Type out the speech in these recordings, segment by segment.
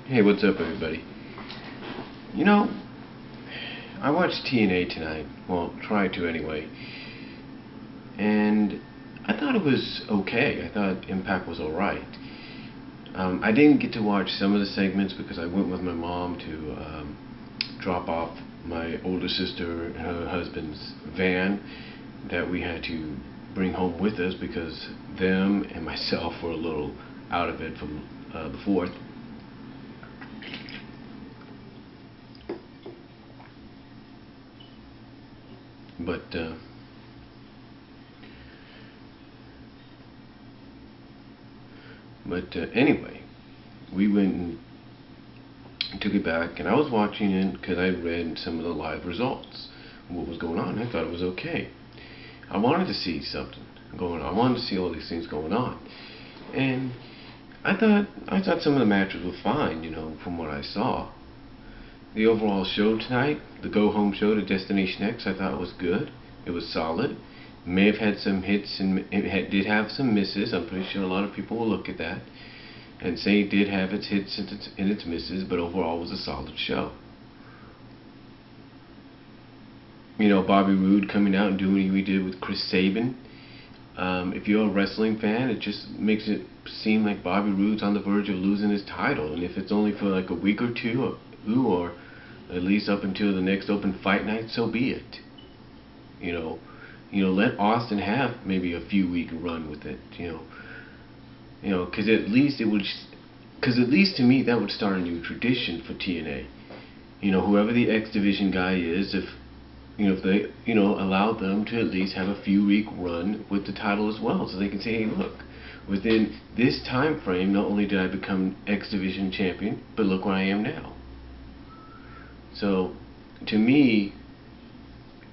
Hey, what's up, everybody? You know, I watched TNA tonight. Well, tried to anyway. And I thought it was okay. I thought Impact was alright. I didn't get to watch some of the segments because I went with my mom to drop off my older sister and her husband's van that we had to bring home with us because them and myself were a little out of it from the 4th. But anyway, we went and took it back, and I was watching it because I read some of the live results, what was going on. I thought it was okay. I wanted to see something going on. I wanted to see all these things going on, and I thought some of the matches were fine, from what I saw. The overall show tonight, the go-home show to Destination X, I thought was good. It was solid. May have had some hits and did have some misses. I'm pretty sure a lot of people will look at that and say it did have its hits and its misses, but overall was a solid show. Bobby Roode coming out and doing what he did with Chris Sabin. If you're a wrestling fan, it just makes it seem like Bobby Roode's on the verge of losing his title, and if it's only for like a week or two, or at least up until the next open fight night, so be it. Let Austin have maybe a few week run with it. Because at least to me that would start a new tradition for TNA. Whoever the X Division guy is, if they allow them to at least have a few week run with the title as well, so they can say, hey, look, within this time frame, not only did I become X Division champion, but look where I am now. So, to me,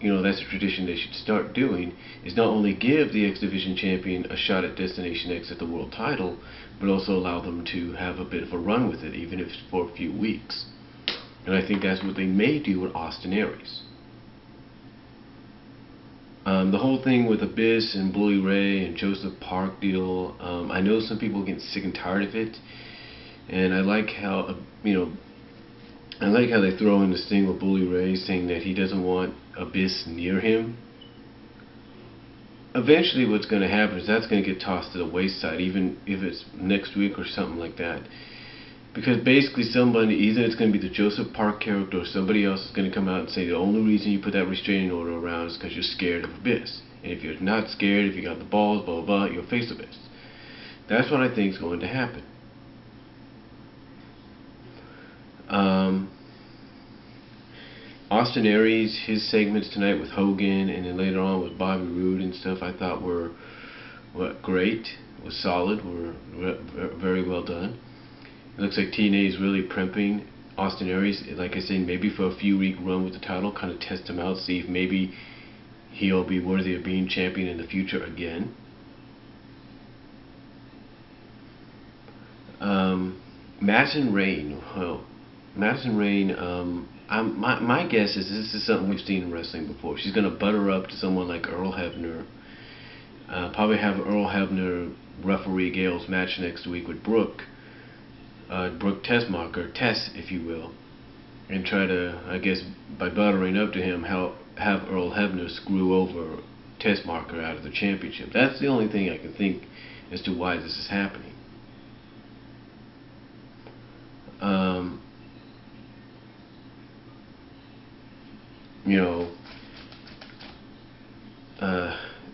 that's a tradition they should start doing, is not only give the X Division champion a shot at Destination X at the world title, but also allow them to have a bit of a run with it, even if it's for a few weeks. And I think that's what they may do with Austin Aries. The whole thing with Abyss and Bully Ray and Joseph Park deal, I know some people are getting sick and tired of it, and I like how, they throw in this thing with Bully Ray saying that he doesn't want Abyss near him. Eventually what's going to happen is that's going to get tossed to the wayside, even if it's next week or something like that. Because basically somebody, either it's going to be the Joseph Park character or somebody else is going to come out and say the only reason you put that restraining order around is because you're scared of Abyss. And if you're not scared, if you got the balls, blah, blah, blah, you'll face Abyss. That's what I think is going to happen. Austin Aries, his segments tonight with Hogan and then later on with Bobby Roode and stuff, I thought were great, was solid, were very well done. It looks like TNA is really prepping Austin Aries, like I said, maybe for a few week run with the title, kind of test him out, see if maybe he'll be worthy of being champion in the future again. Madison Rayne, my guess is this is something we've seen in wrestling before. She's going to butter up to someone like Earl Hebner, probably have Earl Hebner referee Gale's match next week with Brooke Tessmacher, Tess if you will, and try to, I guess, by buttering up to him, have Earl Hebner screw over Tessmacher out of the championship. That's the only thing I can think as to why this is happening.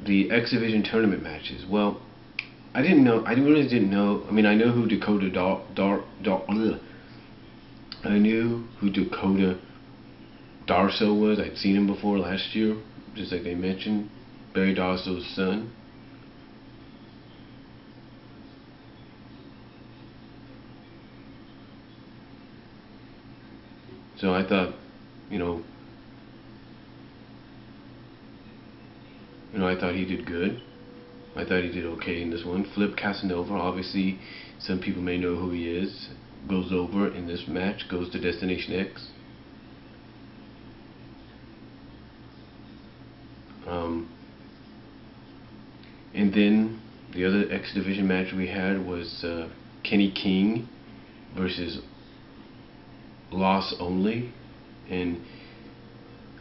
The X Division tournament matches. Well, I really didn't know. I mean, I know who Dakota I knew who Dakota Darso was. I'd seen him before last year, just like they mentioned, Barry Darso's son. So I thought, I thought he did good. I thought he did okay in this one. Flip Casanova, obviously, some people may know who he is. Goes over in this match, goes to Destination X. And then the other X Division match we had was Kenny King versus loss only. And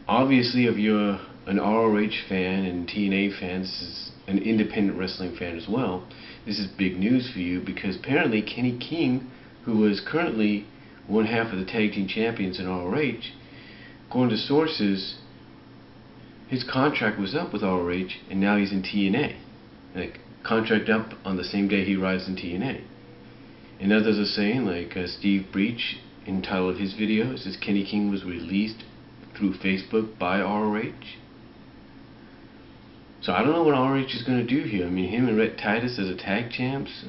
obviously, if you're an ROH fan and TNA fan, this is an independent wrestling fan as well, this is big news for you, because apparently Kenny King, who is currently one half of the tag team champions in ROH, according to sources, his contract was up with ROH and now he's in TNA. Like, contract up on the same day he arrives in TNA. And others are saying, like Steve Breach entitled his video, it says Kenny King was released through Facebook by ROH. So I don't know what ROH is going to do here. I mean, him and Rhett Titus as a tag champs.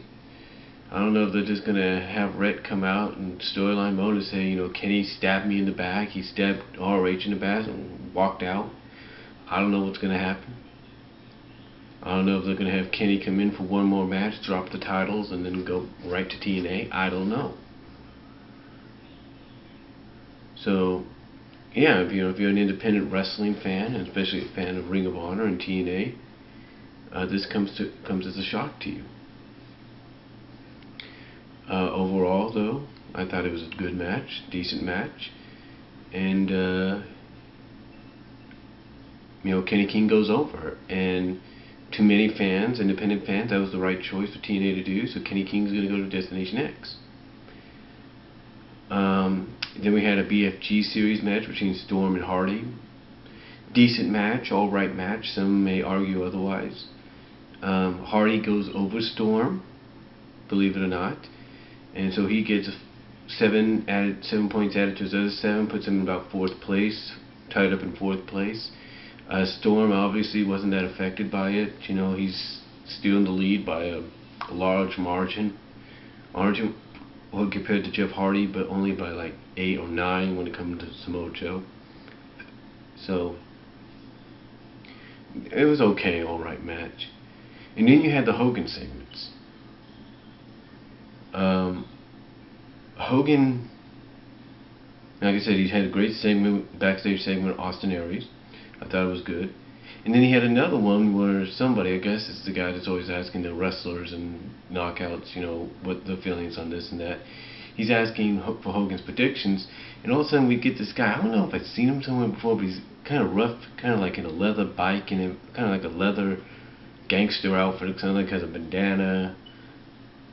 I don't know if they're just going to have Rhett come out and storyline mode and say, you know, Kenny stabbed me in the back, he stabbed ROH in the back and walked out. I don't know what's going to happen. I don't know if they're going to have Kenny come in for one more match, drop the titles, and then go right to TNA. I don't know. So, yeah, if you're an independent wrestling fan, and especially a fan of Ring of Honor and TNA, this comes as a shock to you. Overall, though, I thought it was a good match, decent match, and you know, Kenny King goes over, and to many fans, independent fans, that was the right choice for TNA to do. So Kenny King's going to go to Destination X. Then we had a BFG series match between Storm and Hardy. Decent match, alright match. Some may argue otherwise. Hardy goes over Storm, believe it or not, and so he gets 7 points added to his other 7, puts him in about 4th place, tied up in 4th place. Storm obviously wasn't that affected by it. You know, he's still in the lead by a large margin. Well, compared to Jeff Hardy, but only by like 8 or 9 when it comes to Samoa Joe. So it was okay, alright match. And then you had the Hogan segments. Hogan, like I said, he had a great segment, backstage segment with Austin Aries. I thought it was good. And then he had another one where somebody, I guess it's the guy that's always asking the wrestlers and knockouts, you know, what the feelings on this and that. He's asking for Hogan's predictions, and all of a sudden we get this guy. I don't know if I've seen him somewhere before, but he's kind of rough, kind of like in a leather bike, and kind of like a leather gangster outfit. It sounds like he has a bandana,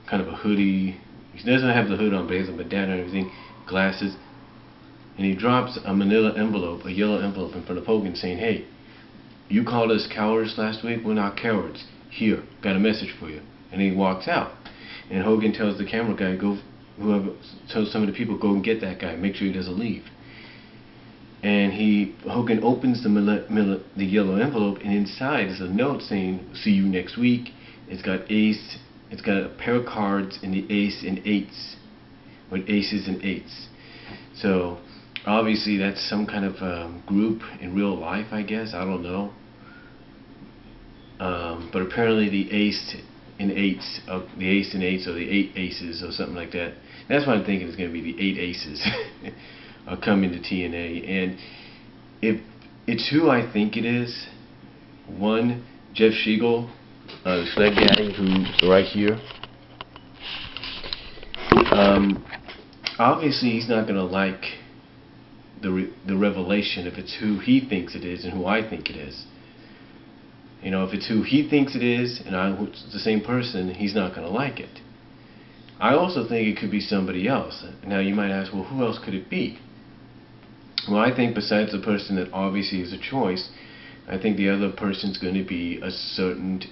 kind of a hoodie. He doesn't have the hood on, but he has a bandana and everything, glasses. And he drops a manila envelope, a yellow envelope in front of Hogan saying, "Hey, you called us cowards last week? We're not cowards. Here, got a message for you." And he walks out. And Hogan tells the camera guy, tells some of the people, go and get that guy. Make sure he doesn't leave. And Hogan opens the yellow envelope, and inside is a note saying, "See you next week." It's got a pair of cards in the ace and eights, with aces and eights. So obviously that's some kind of group in real life, I guess. I don't know. But apparently the ace and eights, or the 8 aces or something like that. That's what I'm thinking is going to be the 8 aces are coming to TNA. And if it's who I think it is, one, Jeff Schiegel, the Sled Daddy, who's right here. Obviously he's not going to like the revelation if it's who he thinks it is and who I think it is. You know, if it's who he thinks it is and it's the same person, he's not going to like it. I also think it could be somebody else. Now you might ask, well, who else could it be? Well, I think besides the person that obviously is a choice, I think the other person's going to be a certain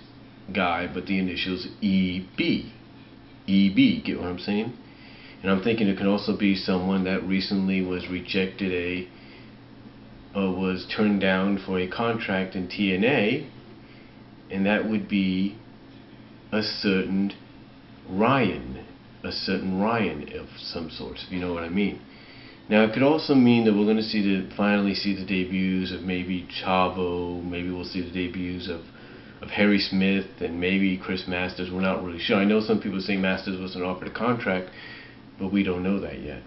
guy, but the initials EB. EB, get what I'm saying? And I'm thinking it could also be someone that recently was rejected was turned down for a contract in TNA, and that would be a certain Ryan of some sort, if you know what I mean. Now it could also mean that we're going to finally see the debuts of maybe Chavo, maybe we'll see the debuts of Harry Smith, and maybe Chris Masters. We're not really sure. I know some people say Masters wasn't offered a contract, but we don't know that yet.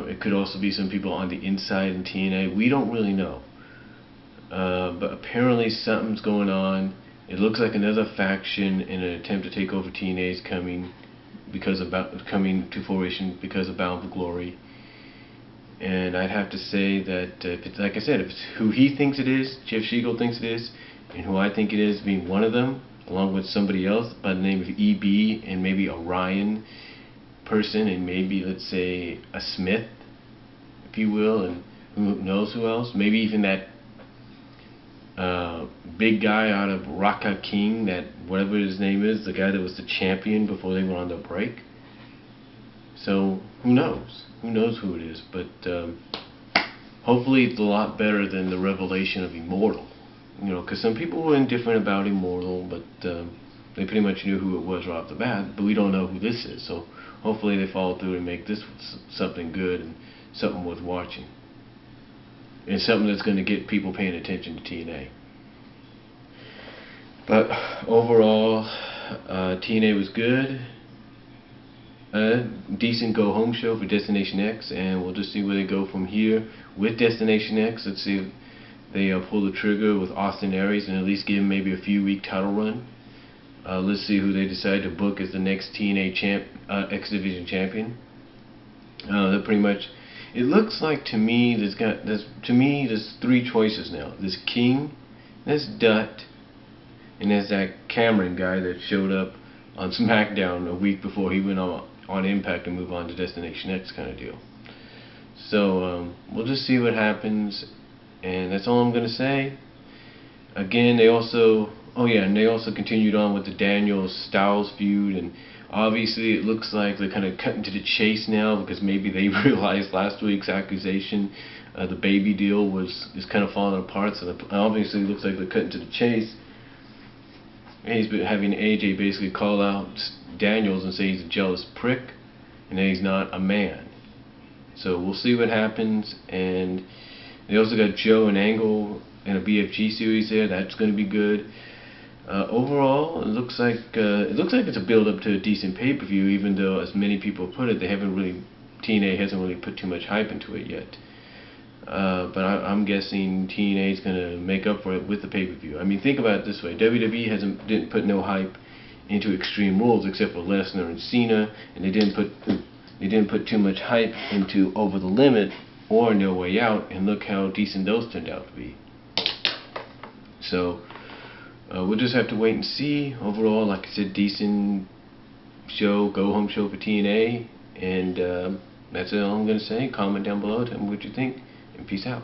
It could also be some people on the inside in TNA. We don't really know. But apparently something's going on. It looks like another faction in an attempt to take over TNA is coming. because of coming to fruition because of Bound for Glory. And I'd have to say that if it's, like I said, if it's who he thinks it is, Jeff Siegel thinks it is, and who I think it is, being one of them, along with somebody else by the name of EB, and maybe a Ryan person, and maybe, let's say, a Smith, if you will, and who knows who else, maybe even that big guy out of Raka King, that whatever his name is, the guy that was the champion before they went on the break. So who knows? Who knows who it is? But hopefully it's a lot better than the revelation of Immortal. You know, because some people were indifferent about Immortal, but they pretty much knew who it was right off the bat. But we don't know who this is. So hopefully they follow through and make this something good and something worth watching. And something that's going to get people paying attention to TNA. But overall, TNA was good. Decent go-home show for Destination X, and we'll just see where they go from here with Destination X. Let's see if they pull the trigger with Austin Aries and at least give him maybe a few-week title run. Let's see who they decide to book as the next TNA X Division champion. They're pretty much. It looks like to me there's three choices now. There's King, there's Dutt, and there's that Cameron guy that showed up on SmackDown a week before he went on Impact and moved on to Destination X kind of deal. So we'll just see what happens, and that's all I'm gonna say. Again, they also continued on with the Daniels Styles feud, and obviously it looks like they're kind of cutting to the chase now because maybe they realized last week's accusation, the baby deal is kind of falling apart. So obviously it looks like they're cutting to the chase. And he's been having AJ basically call out Daniels and say he's a jealous prick and that he's not a man. So we'll see what happens. And they also got Joe and Angle in a BFG series there. That's going to be good. Overall, it looks like it's a build up to a decent pay-per-view, even though, as many people put it, TNA hasn't really put too much hype into it yet. But I'm guessing TNA is going to make up for it with the pay-per-view. I mean, think about it this way: WWE didn't put no hype into Extreme Rules except for Lesnar and Cena, and they didn't put too much hype into Over the Limit or No Way Out, and look how decent those turned out to be. So we'll just have to wait and see. Overall, like I said, decent show, go-home show for TNA, and that's all I'm going to say. Comment down below, tell me what you think, and peace out.